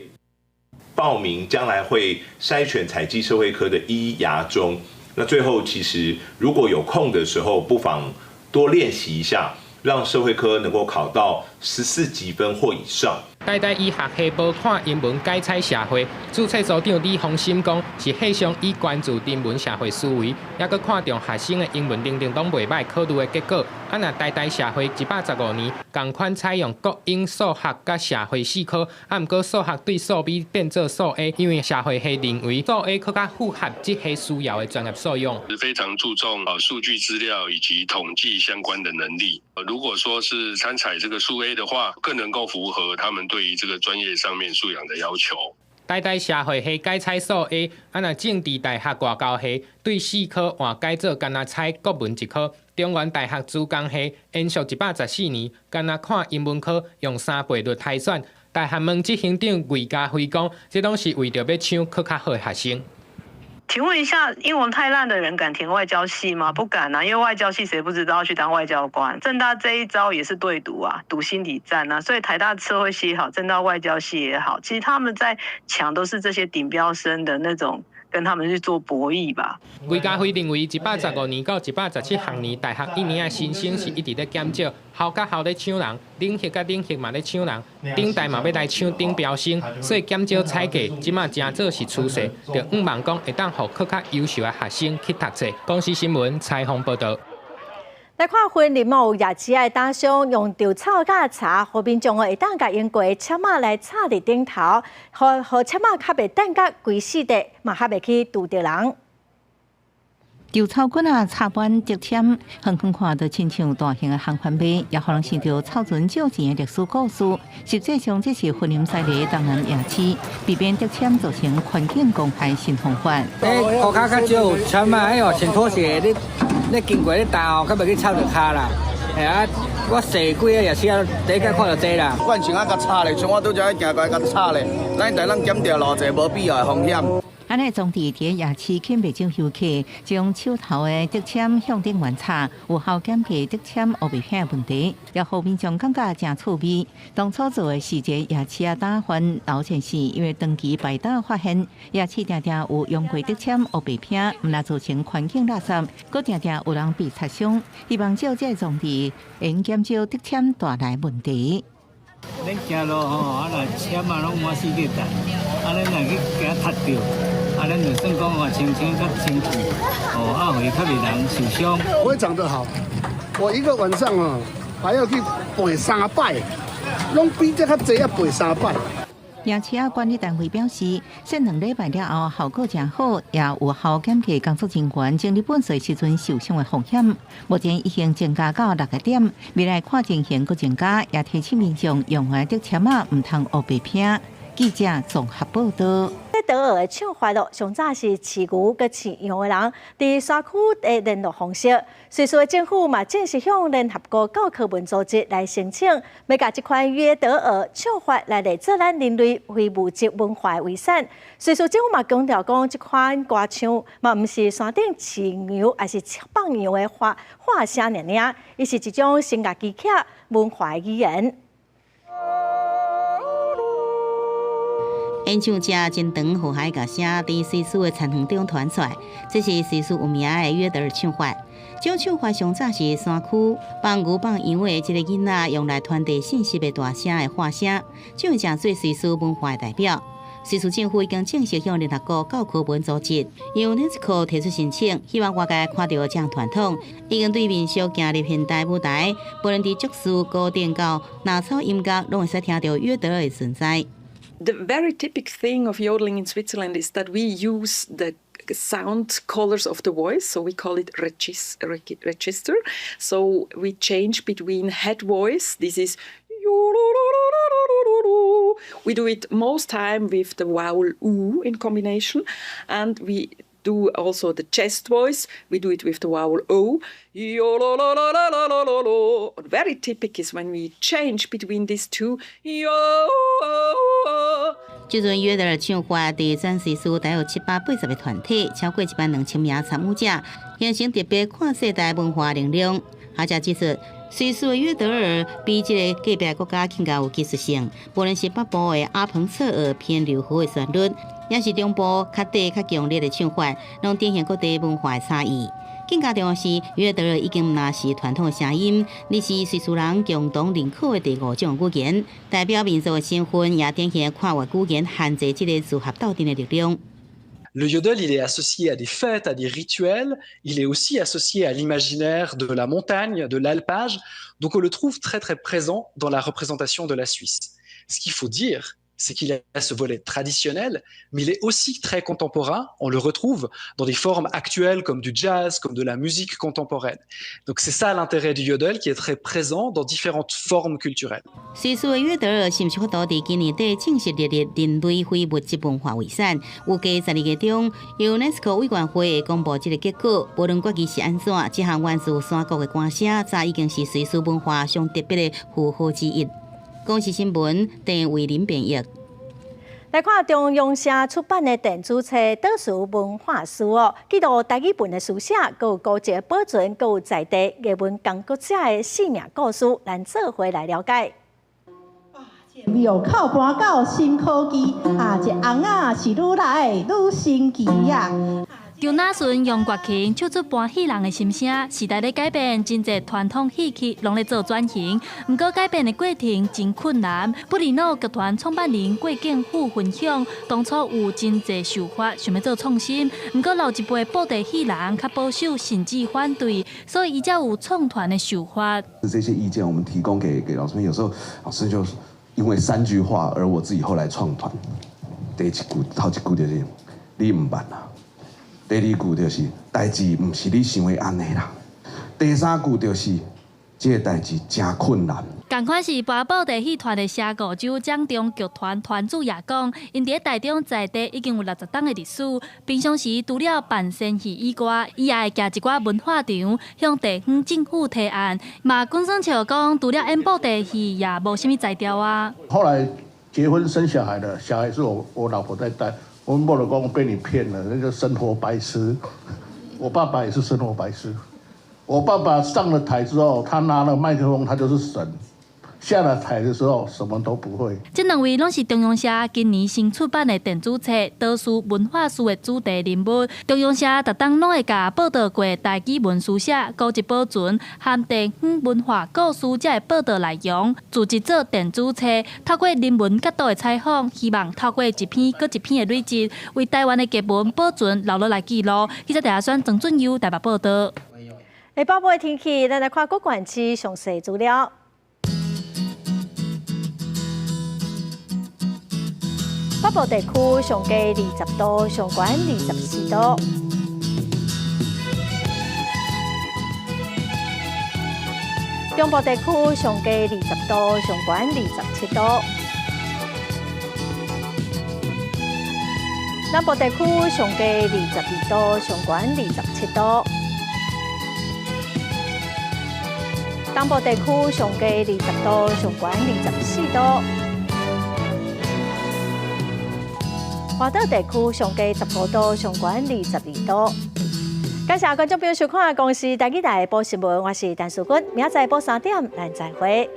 报名将来会筛选采计社会科的医牙中，那最后其实如果有空的时候，不妨多练习一下。让社会科能够考到14级分或以上。台大医学系无看英文改采社会，注册组长李宏心讲，是系上以关注人文社会思维，也佮看重学生的英文能力拢袂歹考虑的结果。若台大社会115年同款采用国英数学甲社会4科，毋过数学对数 B 变做数 A， 因为社会系认为数 A 更加符合这系需要的专业素养。非常注重数据资料以及统计相关的能力。如果说是参采这个数 A 的话，更能够符合他们对于这个专业上面素养的要求。台大社会系改采数 A， 政治大学外交系对4科换改做干那采国文1科。中原大学资工系延续114年，干那看英文科用3倍率筛选。大学门执行长魏家辉讲，这拢是为着要抢考较好的学生。请问一下，英文太烂的人敢填外交系吗？不敢啊，因为外交系谁不知道要去当外交官？政大这一招也是对赌啊，赌心理战啊。所以台大社会系也好，政大外交系也好，其实他们在抢都是这些顶标生的那种跟他们去做博弈吧。魏家辉认为，115年到117学年大学1年的新生是一直在减少，校甲校咧抢人，冷血甲冷血嘛咧抢人，顶代嘛要来抢顶标生，所以减少采价，即马真做是趋势。就希望讲会当互更较优秀的学生去读册。公司新闻采访报道。来看婚礼某夜市的打伤，用稻草甲茶，后面将会当甲用过的车马来插伫顶头，互车马较袂等甲规死地，嘛较袂去拄着人。稻草棍啊，插板竹签，远远看到亲像大型的航帆马，也可能想到草船借钱的历史故事。实际上，这是婚姻赛例的东南夜市，避免竹签造成环境公害新方法。脚较少，签啊，哎哟，穿拖鞋你经过你道，较袂去插着骹啦。哎啊，我踅几个夜市啊，第一摆看到这啦。惯性啊，甲插咧，像我拄则行过甲插咧，咱台咱减掉路侪无必要的风险。安尼从地铁夜市吸袂少游客，将手头的竹签向顶原插，有效减低竹签黑白片的问题，也后面上感觉真趣味。当初做的是一个夜市啊打翻老前是因为长期摆档发现夜市常常有用过竹签黑白片，毋但造成环境垃圾，佫常常有人被擦伤。希望借这种地，能减少竹签带来问题。咱行路吼，啊若签啊拢满四个蛋，啊咱若去给它踢掉，啊咱就算讲话清清较清楚，哦啊会较袂人受伤。不会长得好，我一个晚上啊还要去背3摆，拢比这较济啊背3摆。夜市啊管理单位表示，洗2礼拜了后效果真好，也有效减去工作人员整理粪扫时阵受伤的风险。目前已经增加到6个点，未来看情形佫增加，也提醒民众用完竹签啊唔通黑白片。记者综合报道。在德尔的唱法咯，上早是饲牛佮饲羊的人，伫山区的联络方式。随后政府嘛正式向联合国教科文组织来申请，要甲这款约德尔唱法来列做咱人类非物质文化遗产。随后政府嘛强调讲，这款歌唱嘛毋是山顶饲牛，还是放羊的化声尔尔，伊是一种生涯技巧文化语言。演唱者真长河海个声伫西苏的田园中传出来，这是西苏有名的约德尔唱法。这种唱法上早是山区放牛放羊的一个囡仔用来传递信息的大声的话声，这种正做西苏文化的代表。西苏政府已经正式向联合国教科文组织 UNESCO 提出申请，希望外界看到这项传统，已经对面小行入现代舞台，无论伫爵士、古典到哪草音乐，拢会使听到约德尔的存在。The very typical thing of yodeling in Switzerland is that we use the sound colors of the voice, so we call it register. So we change between head voice. This is we do it most time with the vowel oo in combination, and we do also the chest voice. We do it with the vowel o. Very typical is when we change between these two. 这阵约德尔唱法伫全西苏大约780个团体，超过12000名参与者，形成特别跨世代文化能量。学者指出，西苏的约德尔比这个隔壁国家更加有技术性，无论是北部的阿彭策尔偏柔和的旋律，也是中部较短较强烈的唱法，拢展现各地文化的差异。更加重要是，约德尔已经毋那是传统的声音，而是瑞士人共同认可的第5种语言，代表民族的身份，也展现跨越语言限制这个组合斗阵的力量。Le yodel, il est associé à des fêtes, à des rituels. Il est aussi associé à l'imaginaire de la montagne, de l'alpage. Donc on le trouve très très présent dans la représentation de la Suisse. Ce qu'il faut dire, c'est qu'il a ce volet traditionnel, mais il est aussi très contemporain. On le retrouve dans des formes actuelles comme du jazz, comme de la musique contemporaine. Donc c'est ça l'intérêt du yodel, qui est très présent dans différentes formes culturelles. 西苏的约德尔是毋是发到伫今年底正式列入人类非物质文化遗产？有计12月中，UNESCO 委员会公布这个结果，无论国旗是安怎，这项源自山谷的歌声，早已经是西苏文化上特别的符号之一。公视新闻郑慧玲编译。来看中央社出版的电子册《倒数文化史》哦，记录台语文的书写，佮有古籍保存，佮有在地艺文工作者的生命故事，咱做回来了解。庙靠搬到新科技，这红啊是愈来愈神奇呀。张那顺用乐器唱出欢喜人的心声，时代咧改变，真侪传统戏曲拢咧做转型。不过改变的过程真困难。不离脑剧团创办人郭敬富分享，当初有真侪想法想要做创新，不过老一辈布袋戏人较保守，甚至反对，所以伊才有创团的想法。这些意见我们提供给老师们，有时候老师就因为3句话，而我自己后来创团。第一句、头一句就是你唔捌啦。第二句就是代志唔是你想的安尼啦。第三句就是这个代志真困难。同款是八宝地戏团的社鼓手蒋中剧团团主也讲，因伫台中在地已经有60年的历史，平常时除了办仙戏以外，伊也会举一寡文化场向地方政府提案。嘛，官生笑讲，除了演布袋戏，也无啥物才调啊。后来结婚生小孩了，小孩是我老婆在带。我们不能讲被你骗了，那个生活白痴。我爸爸也是生活白痴。我爸爸上了台之后，他拿了麦克风，他就是神。下了台的时候，什么都不会。这两位拢是中央社今年新出版的电子册《岛史文化史》的主题人物。中央社逐档拢会甲报道过台语文书写、古籍保存和地方文化故事才会报道内容。自制作电子册，透过人文角度的采访，希望透过一篇搁一篇的累积，为台湾的剧文保存留落来记录。记者台选曾俊佑台北报道。下晡晡的天气，咱来看各县市详细资料。北部地区上低20度，上悬24度。中部地区上低20度，上悬27度。南部地区上低22度，上悬27度。东部地区上低20度，上悬24度。华岛地区上低15度，上悬22度。感谢观众朋友收看《公视台语台播新闻》，我是陈淑君，明仔载播3点，咱再会。